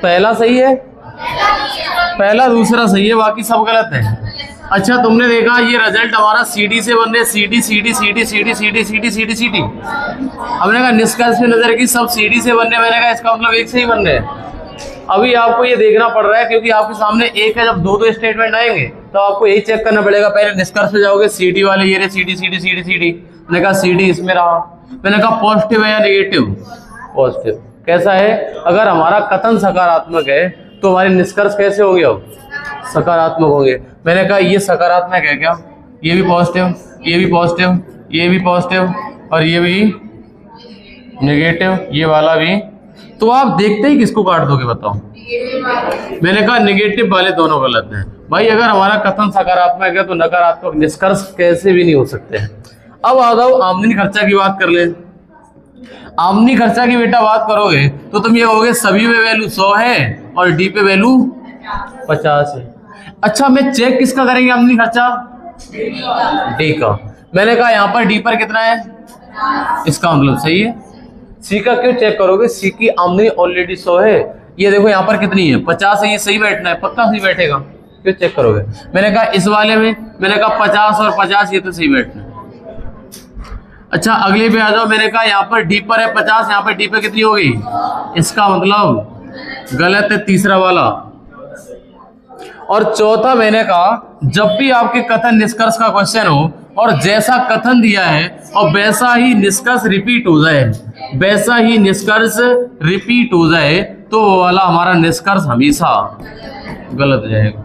पहला सही है, पहला दूसरा सही है, बाकी सब गलत है। अच्छा, तुमने देखा ये रिजल्ट हमारा सीडी से बन रहे, CD CD CD CD CD CD CD CD. हमने कहा निष्कर्ष पे नजर की सब सीडी से बनने, मैंने कहा इसका मतलब एक से ही बन रहे हैं। अभी आपको ये देखना पड़ रहा है क्योंकि आपके सामने एक है, जब 2 स्टेटमेंट आएंगे तो आपको यही चेक करना पड़ेगा। पहले निष्कर्ष पे जाओगे, सीडी वाले ये रहे सीडी सीडी सीडी सीडी। मैंने कहा सीडी इसमें रहा। मैंने कहा पॉजिटिव है या नेगेटिव? पॉजिटिव। कैसा है? अगर हमारा कथन सकारात्मक है तो हमारे निष्कर्ष कैसे होंगे? अब सकारात्मक होंगे। मैंने कहा ये सकारात्मक है क्या? ये भी पॉजिटिव, ये भी पॉजिटिव, ये भी पॉजिटिव और ये भी नेगेटिव, ये वाला भी। तो आप देखते ही किसको काट दोगे बताओ? मैंने कहा नेगेटिव वाले दोनों गलत हैं। भाई अगर हमारा कथन सकारात्मक है तो नकारात्मक निष्कर्ष कैसे भी नहीं हो सकते हैं। अब आ जाओ आमदनी खर्चा की बात कर ले। आमदनी खर्चा की बेटा बात करोगे तो तुम ये कहोगे सभी में वैल्यू 100 है और डी पे वैल्यू 50 है। अच्छा, मैं चेक किसका करेंगे आमदनी खर्चा? डी का। मैंने कहा यहाँ पर डी पर कितना है, इसका मतलब सही है। सी का क्यों चेक करोगे? सी की आमदनी ऑलरेडी 100 है। ये देखो यहाँ पर कितनी है, 50 है, ये सही बैठना है, पक्का सही बैठेगा, क्यों चेक करोगे? मैंने कहा इस वाले में मैंने कहा 50 और 50 ये तो सही बैठना है। अच्छा अगले पे आ जाओ। मैंने कहा यहाँ पर डी पर है 50, यहाँ पर डी पर कितनी होगी, इसका मतलब गलत है तीसरा वाला। और चौथा मैंने कहा जब भी आपके कथन निष्कर्ष का क्वेश्चन हो और जैसा कथन दिया है और वैसा ही निष्कर्ष रिपीट हो जाए, वैसा ही निष्कर्ष रिपीट हो जाए, तो वो वाला हमारा निष्कर्ष हमेशा गलत जाएगा।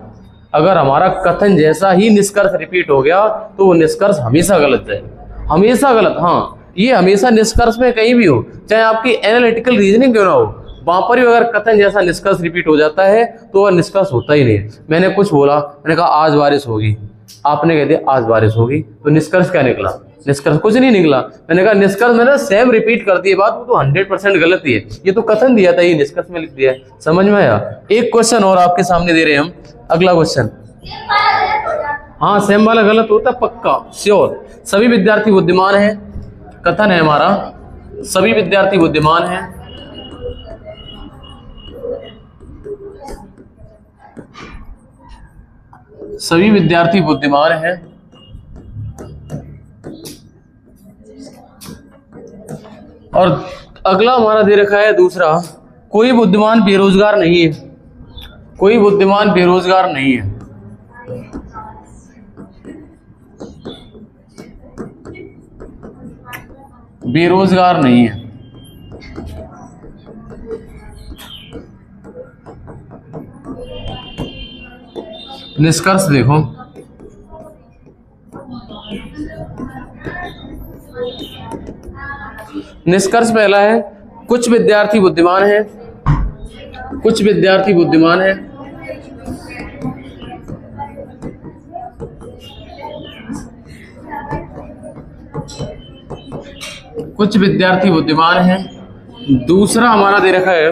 अगर हमारा कथन जैसा ही निष्कर्ष रिपीट हो गया तो वो निष्कर्ष हमेशा गलत जाएगा, हमेशा गलत। हाँ, ये हमेशा निष्कर्ष में कहीं भी हो, चाहे आपकी एनालिटिकल रीजनिंग क्यों ना हो, वहां पर भी अगर कथन जैसा निष्कर्ष रिपीट हो जाता है तो वह निष्कर्ष होता ही नहीं। मैंने कुछ बोला, मैंने कहा आज बारिश होगी, आपने कह दिया आज बारिश होगी, तो निष्कर्ष क्या निकला, निष्कर्ष कुछ नहीं निकला। मैंने कहा निष्कर्ष मैंने सेम रिपीट कर दी बात, वो तो 100% गलत ही है, ये तो कथन दिया था, ये निष्कर्ष में लिख दिया है। समझ में आया? एक क्वेश्चन और आपके सामने दे रहे हैं हम, अगला क्वेश्चन। हाँ, सेम वाला गलत होता है पक्का, श्योर। सभी विद्यार्थी बुद्धिमान हैं, कथन है हमारा सभी विद्यार्थी बुद्धिमान हैं। सभी विद्यार्थी बुद्धिमान हैं। और अगला हमारा दे रखा है दूसरा, कोई बुद्धिमान बेरोजगार नहीं है, कोई बुद्धिमान बेरोजगार नहीं है। बेरोजगार नहीं है। निष्कर्ष देखो, निष्कर्ष पहला है कुछ विद्यार्थी बुद्धिमान हैं, कुछ विद्यार्थी बुद्धिमान हैं। कुछ विद्यार्थी बुद्धिमान हैं। दूसरा हमारा दे रखा है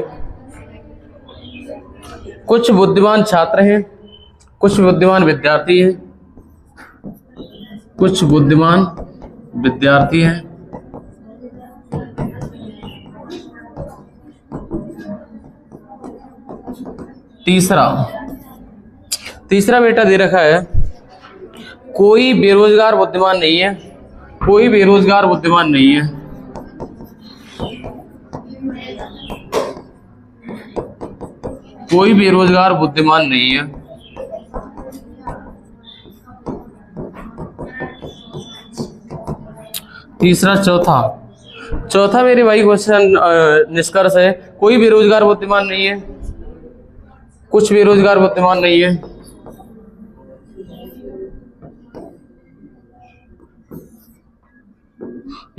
कुछ बुद्धिमान छात्र हैं, कुछ बुद्धिमान विद्यार्थी हैं, कुछ बुद्धिमान विद्यार्थी हैं। तीसरा बेटा दे रखा है कोई बेरोजगार बुद्धिमान नहीं है, कोई बेरोजगार बुद्धिमान नहीं है। कोई बेरोजगार बुद्धिमान नहीं है। तीसरा चौथा मेरे भाई क्वेश्चन निष्कर्ष है कोई बेरोजगार बुद्धिमान नहीं है, कुछ बेरोजगार बुद्धिमान नहीं है।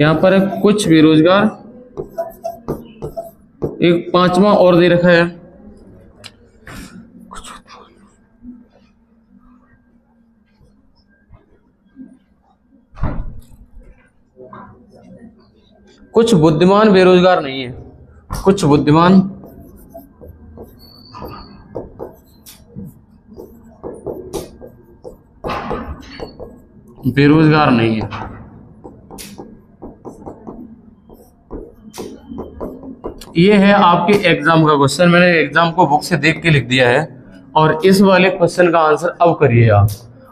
यहां पर है कुछ बेरोजगार। एक पांचवा और दे रखा है कुछ बुद्धिमान बेरोजगार नहीं है, कुछ बुद्धिमान बेरोजगार नहीं है। ये है आपके एग्जाम का क्वेश्चन, मैंने एग्जाम को बुक से देख के लिख दिया है। और इस वाले क्वेश्चन का आंसर अब करिए आप।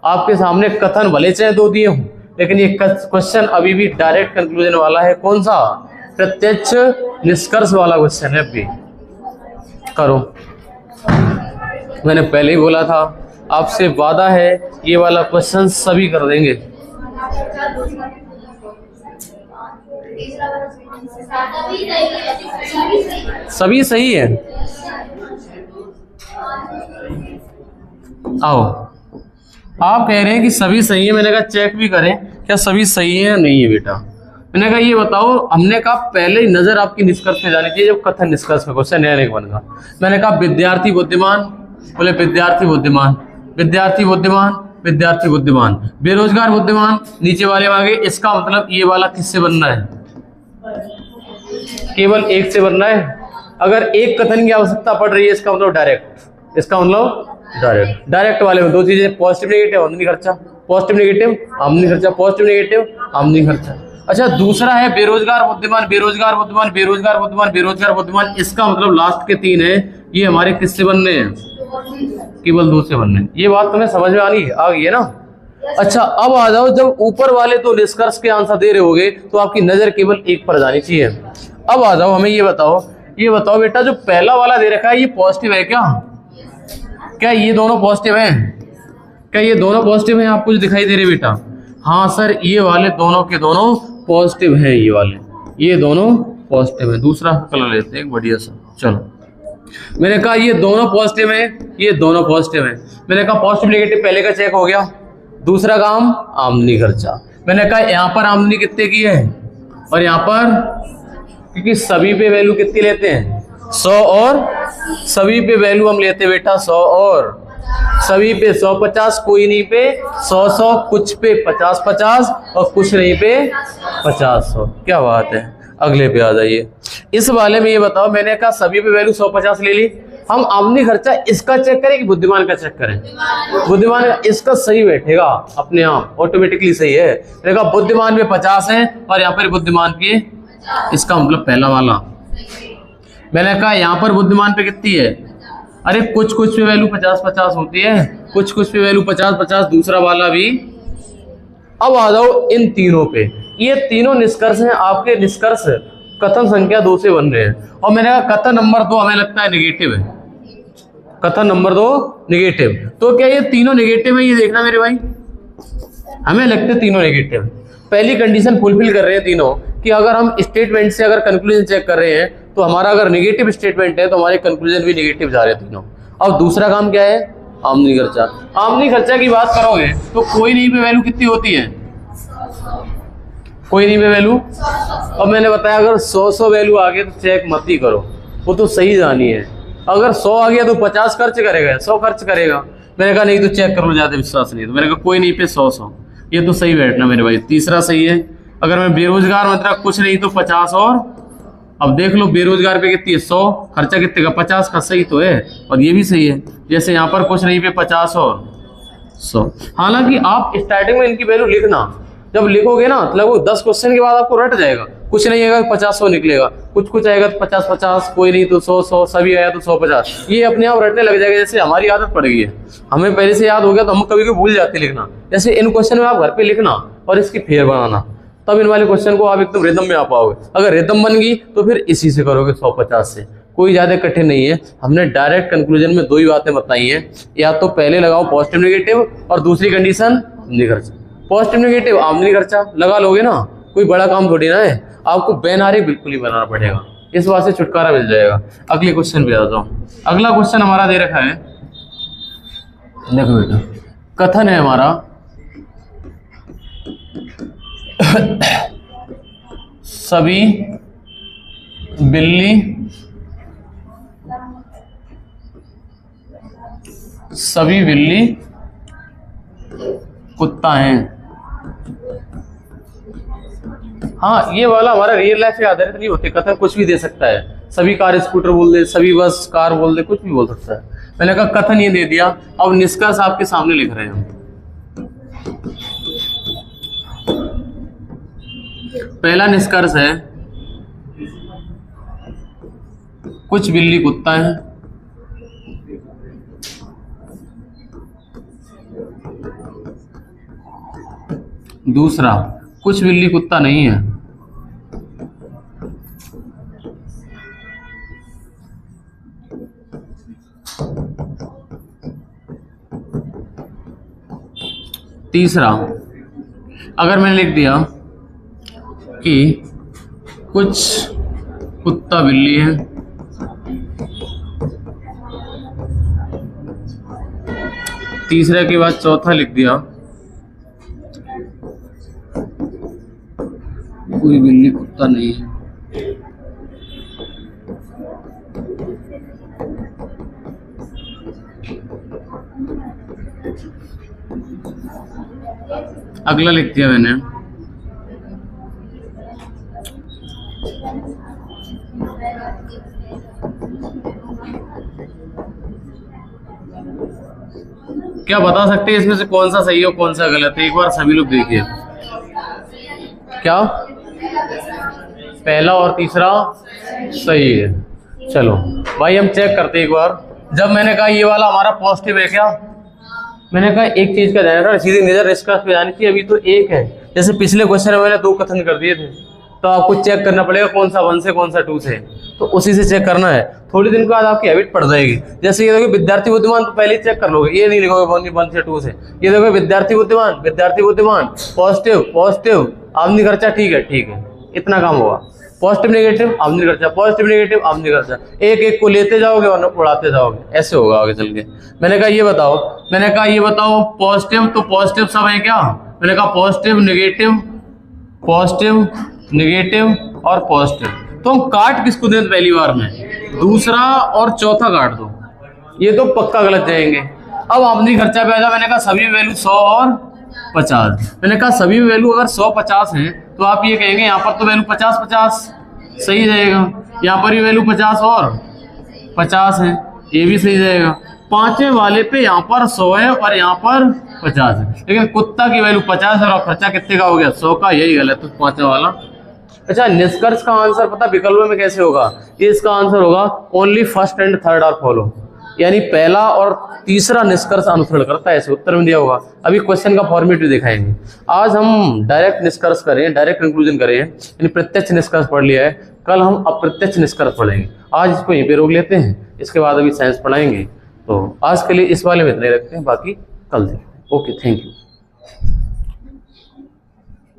आपके सामने कथन भले चाहे दो दिए हों, लेकिन ये क्वेश्चन अभी भी डायरेक्ट कंक्लूजन वाला है। कौन सा? प्रत्यक्ष निष्कर्ष वाला क्वेश्चन है। अभी करो, मैंने पहले ही बोला था, आपसे वादा है ये वाला क्वेश्चन सभी कर देंगे। सभी सही है। आओ, आप कह रहे हैं कि सभी सही है, मैंने कहा चेक भी करें क्या सभी सही है या नहीं है बेटा। मैंने कहा ये बताओ, हमने कहा पहले ही नजर आपकी निष्कर्ष पे जानी चाहिए जब कथन निष्कर्ष में क्वेश्चन नया नहीं बनेगा। मैंने कहा विद्यार्थी बुद्धिमान, बोले विद्यार्थी बुद्धिमान, विद्यार्थी बुद्धिमान, विद्यार्थी बुद्धिमान, बेरोजगार बुद्धिमान, नीचे वाले में आगे। इसका मतलब ये वाला किससे बनना है? केवल एक से बनना है। अगर एक कथन की आवश्यकता पड़ रही है इसका मतलब डायरेक्ट, इसका मतलब डायरेक्ट वाले में दो चीजें, पॉजिटिव नेगेटिव, आमदनी खर्चा, पॉजिटिव नेगेटिव आमदनी खर्चा, पॉजिटिव नेगेटिव आमदनी खर्चा। अच्छा, दूसरा है बेरोजगार बुद्धिमान, बेरोजगार बुद्धिमान, बेरोजगार बुद्धिमान, बेरोजगार बुद्धिमान। इसका मतलब लास्ट के तीन है, ये हमारे किससे बनने हैं? केवल दो से बनने। ये बात तुम्हें समझ में आ गई है ना? अच्छा अब आ जाओ, जब ऊपर वाले तो निष्कर्ष के आंसर दे रहे होगे तो आपकी नजर केवल एक पर जानी चाहिए। अब आ जाओ, हमें ये बताओ बेटा, जो पहला वाला दे रखा है ये पॉजिटिव है क्या? क्या ये दोनों पॉजिटिव हैं? क्या ये दोनों पॉजिटिव हैं आपको जो दिखाई दे रहे बेटा? हाँ सर, ये वाले दोनों के दोनों पॉजिटिव हैं, ये दोनों पॉजिटिव हैं। दूसरा कलर लेते हैं एक बढ़िया सा। चलो, मैंने कहा ये दोनों पॉजिटिव हैं, ये दोनों पॉजिटिव हैं। मैंने कहा पॉजिटिव नेगेटिव पहले का चेक हो गया। दूसरा काम आमदनी खर्चा। मैंने कहा यहाँ पर आमदनी कितने की है और यहाँ पर, क्योंकि सभी पे वैल्यू कितनी लेते हैं 100, और सभी पे वैल्यू हम लेते हैं बेटा 100, और सभी पे 150, कोई नहीं पे 100, कुछ पे 50 और कुछ नहीं पे 50। क्या बात है। अगले पे आ जाइए। इस वाले में ये बताओ, मैंने कहा सभी पे वैल्यू 150 ले ली, हम आमदनी खर्चा इसका चेक करें कि बुद्धिमान का चेक करें? बुद्धिमान का, इसका सही बैठेगा अपने आप, ऑटोमेटिकली सही है। मैंने कहा बुद्धिमान में 50 है और यहाँ पर बुद्धिमान की, इसका मतलब पहला वाला। मैंने कहा यहाँ पर बुद्धिमान पे कितनी है? अरे कुछ पे वैल्यू 50 होती है, कुछ पे वैल्यू 50। दूसरा वाला भी। अब आ जाओ इन तीनों पे। ये तीनों निष्कर्ष हैं आपके, निष्कर्ष कथन संख्या 2 से बन रहे हैं। और मैंने कहा कथन नंबर 2 हमें लगता है नेगेटिव है, कथन नंबर 2 नेगेटिव। तो क्या ये तीनों नेगेटिव है? ये देखना मेरे भाई, हमें लगता है तीनों नेगेटिव। पहली कंडीशन फुलफिल कर रहे हैं तीनों, कि अगर हम स्टेटमेंट से अगर कंक्लूजन चेक कर रहे हैं तो हमारा अगर नेगेटिव स्टेटमेंट है तो हमारे कंक्लूजन भी नेगेटिव जा रहे हैं तीनों। अब दूसरा काम क्या है? आमदनी खर्चा। आमदनी खर्चा की बात करोगे तो कोई नहीं पे वैल्यू कितनी होती है? कोई नहीं पे वैल्यू। अब मैंने बताया अगर 100 वैल्यू आ गई तो चेक मत ही करो, वो तो सही जानी है। अगर 100 आ गया तो 50 खर्च करेगा, 100 खर्च करेगा। मैंने कहा नहीं तो चेक कर लो, ज्यादा विश्वास नहीं। तो मैंने कहा कोई नहीं पे 100, ये तो सही बैठना मेरे भाई। तीसरा सही है। अगर मैं बेरोजगार मतलब कुछ नहीं तो 50, और अब देख लो बेरोजगार पे कितनी है 100, खर्चा कितने का 50 का, सही तो है। और ये भी सही है, जैसे यहाँ पर कुछ नहीं पे 50 और 100। हालांकि आप स्टार्टिंग में इनकी वैल्यू लिखना, जब लिखोगे ना लगभग 10 क्वेश्चन के बाद आपको रट जाएगा। कुछ नहीं आएगा 50-100 निकलेगा, कुछ आएगा तो 50-50, कोई नहीं तो 100-100, सभी आया तो 100-50। ये अपने आप रटने लग जाएगा, जैसे हमारी आदत पड़ गई है, हमें पहले से याद हो गया तो हम कभी कभी भूल जाते लिखना। जैसे इन क्वेश्चन में आप घर पे लिखना और इसकी फेर बनाना, तब इन वाले क्वेश्चन को आप एकदम रिदम में आ पाओगे। अगर रिदम बन गई तो फिर इसी से करोगे 150 से, कोई ज्यादा कठिन नहीं है। हमने डायरेक्ट कंक्लूजन में 2 ही बातें बताई हैं, या तो पहले लगाओ पॉजिटिव नेगेटिव और दूसरी कंडीशन आमदनी खर्चा। पॉजिटिव नेगेटिव आमदनी खर्चा लगा लोगे ना, कोई बड़ा काम थोड़ी ना है, आपको बैनर बिल्कुल ही बनाना पड़ेगा, इस बात से छुटकारा मिल जाएगा। अगले क्वेश्चन पे आ जाओ। अगला क्वेश्चन हमारा दे रखा है, देखो बेटा, कथन है हमारा सभी बिल्ली कुत्ता हैं। हाँ, ये वाला हमारा रियल लाइफ पे आधारित नहीं होते, कथन कुछ भी दे सकता है। सभी कार स्कूटर बोल दे, सभी बस कार बोल दे, कुछ भी बोल सकता है। मैंने कहा कथन ये दे दिया, अब निष्कर्ष आपके सामने लिख रहे हैं हम। पहला निष्कर्ष है कुछ बिल्ली कुत्ता है। दूसरा, कुछ बिल्ली कुत्ता नहीं है। तीसरा, अगर मैंने लिख दिया कि कुछ कुत्ता बिल्ली है, तीसरे के बाद चौथा लिख दिया कोई बिल्ली कुत्ता नहीं है। अगला लिख दिया मैंने क्या बता सकते हैं इसमें से कौन सा सही है और कौन सा गलत है? एक बार सभी लोग देखिए, क्या पहला और तीसरा सही है। चलो भाई हम चेक करते हैं एक बार। जब मैंने कहा ये वाला हमारा पॉजिटिव है क्या, मैंने कहा एक चीज का ध्यान रखना, सीधी नजर निष्कर्ष पे जानी चाहिए। अभी तो एक है, जैसे पिछले क्वेश्चन में मैंने 2 कथन कर दिए थे, तो आपको चेक करना पड़ेगा कौन सा 1 से कौन सा 2 से, तो उसी से चेक करना है। थोड़ी दिन के बाद आपकी हैबिट पड़ जाएगी। जैसे ये देखो विद्यार्थी बुद्धिमान, तो पहले ही चेक कर लोगे, ये नहीं लिखोगे 1 से 2 से। ये देखो विद्यार्थी बुद्धिमान, पॉजिटिव पॉजिटिव, आमदनी खर्चा ठीक है, इतना काम होगा। पॉजिटिव नेगेटिव, आमदनी खर्चा, पॉजिटिव नेगेटिव, आमदनी खर्चा, एक एक को लेते जाओगे और उड़ाते जाओगे, ऐसे होगा आगे चल के। मैंने कहा ये बताओ पॉजिटिव, तो पॉजिटिव सब है क्या? मैंने कहा पॉजिटिव नेगेटिव और पॉजिटिव। तो हम काट किसको दें पहली बार में? दूसरा और चौथा काट दो, ये तो पक्का गलत जाएंगे। अब आमदनी खर्चा पे आएगा। मैंने कहा सभी वैल्यू 100 और 50। मैंने कहा सभी वैल्यू अगर 100-50 है तो आप ये कहेंगे यहाँ पर तो वैल्यू 50-50 सही जाएगा, यहाँ पर भी वैल्यू 50 और 50 है, ये भी सही जाएगा। पांचवें वाले पे यहाँ पर 100 है और यहाँ पर 50 है, लेकिन कुत्ता की वैल्यू 50 है और खर्चा कितने का हो गया? 100 का, यही गलत है पांचवा वाला। अच्छा, निष्कर्ष का आंसर पता विकल्प में कैसे होगा? ये इसका आंसर होगा only first and third are follow, यानी पहला और तीसरा निष्कर्ष अनुसरण करता है, ऐसे उत्तर में दिया होगा। अभी क्वेश्चन का फॉर्मेट भी दिखाएंगे। आज हम डायरेक्ट निष्कर्ष करें, डायरेक्ट कंक्लूजन करें, यानी प्रत्यक्ष निष्कर्ष पढ़ लिया है, कल हम अप्रत्यक्ष निष्कर्ष पढ़ेंगे। आज इसको यहीं पे रोक लेते हैं, इसके बाद अभी साइंस पढ़ाएंगे। तो आज के लिए इस वाले में इतने रखते हैं, बाकी कल देखते हैं। Okay, thank you.